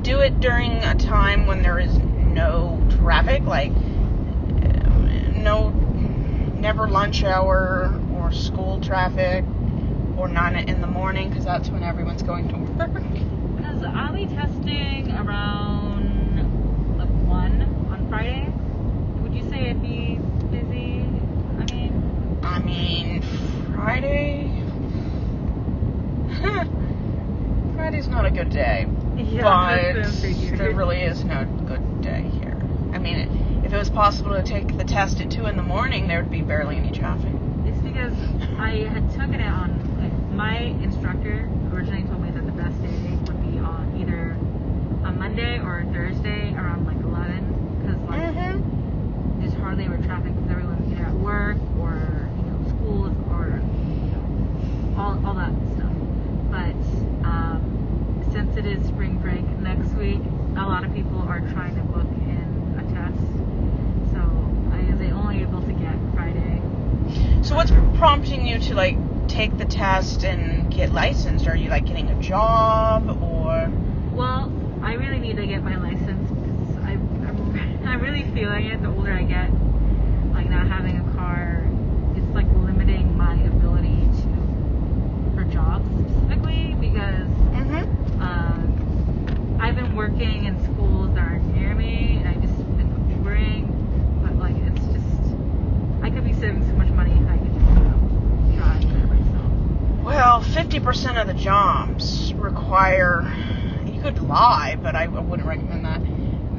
do it during a time when there is no traffic, like never lunch hour or school traffic or 9 in the morning, because that's when everyone's going to work. Because I'll be testing around 1 on Friday. Would you say it'd be busy? I mean, Friday... Friday's not a good day. Yeah, but there really is no good day here. I mean, if it was possible to take the test at 2 in the morning, there would be barely any traffic. It's because I had taken it on, my instructor originally told me that the best day would be on either a Monday or a Thursday around 11, because there's hardly ever traffic because everyone's either at work or schools or all that stuff. But since it is spring break next week, a lot of people are trying to book in a test, so I was only able to get Friday. So what's prompting you to take the test and get licensed? Are you getting a job or? Well, I really need to get my license because I'm really feeling it. The older I get, not having a car, it's limiting my ability for jobs specifically, because I've been working in schools that are near me, and I just been Ubering, but it's just, I could be saving so much money if I could just drive there myself. Well, 50% of the jobs require, you could lie, but I wouldn't recommend that.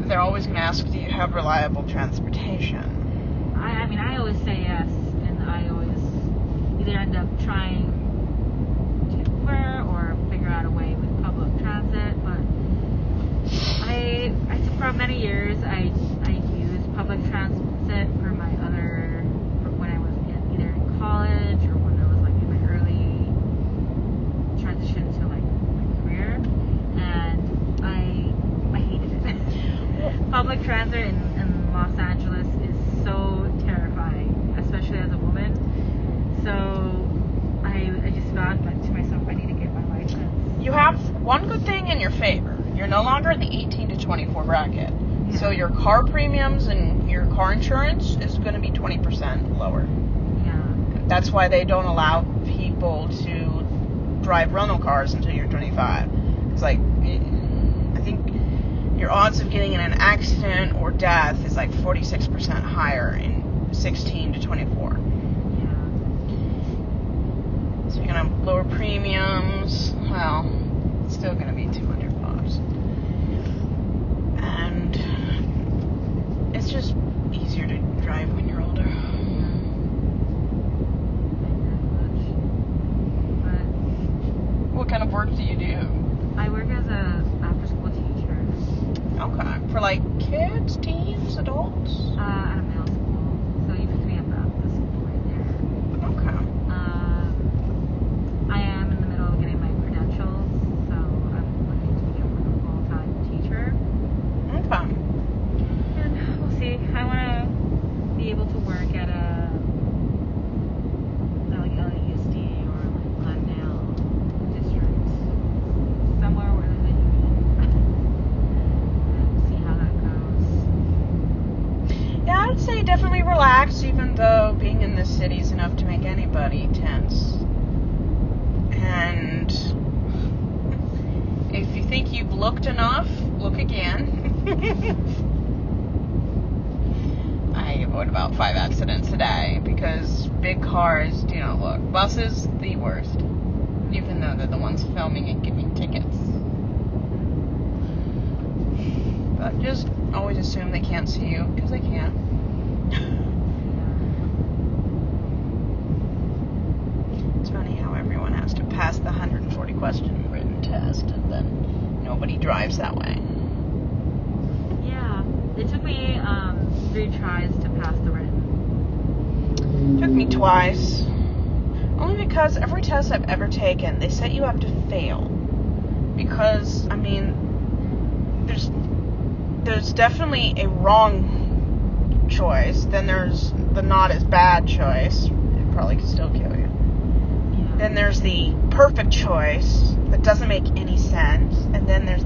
They're always going to ask, do you have reliable transportation? I always say yes, and I always either end up trying to Uber or figure out a way with public transit, but for many years I used public transit for when I was either in college or when I was in my early transition to my career, and I hated it. Public transit in Los Angeles is so terrifying, especially as a woman. So I just vowed to myself, I need to get my license. You have one good thing in your favor. You're no longer in the 18 to 24 bracket. Yeah. So your car premiums and your car insurance is going to be 20% lower. Yeah. That's why they don't allow people to drive rental cars until you're 25. It's I think your odds of getting in an accident or death is 46% higher in 16 to 24. Yeah. So you're going to have lower premiums. Well, it's still going to be $200. And it's just easier to drive when you're older. But What kind of work do you do? I work as a after-school teacher. Okay. For kids, teens, adults? At a middle school. So you picked me up at the school right there. Okay. I am in the middle of getting my credentials, so I'm looking to become a full-time teacher. Okay. And we'll see. I want to be able to work at a LAUSD or Glendale district, somewhere where there's a union, and see how that goes. Yeah, I'd say definitely relax, even though being in this city is enough to make anybody tense. And if you think you've looked enough, look again. I avoid about 5 accidents a day because big cars do not look. Buses, the worst. Even though they're the ones filming and giving tickets. But just always assume they can't see you, because they can't. It's funny how everyone has to pass the 140 question written test, and then nobody drives that way. Yeah, it took me 3 tries to pass the written. Took me twice. Only because every test I've ever taken, they set you up to fail. Because, there's definitely a wrong choice. Then there's the not as bad choice. It probably could still kill you. Yeah. Then there's the perfect choice that doesn't make any sense. And then there's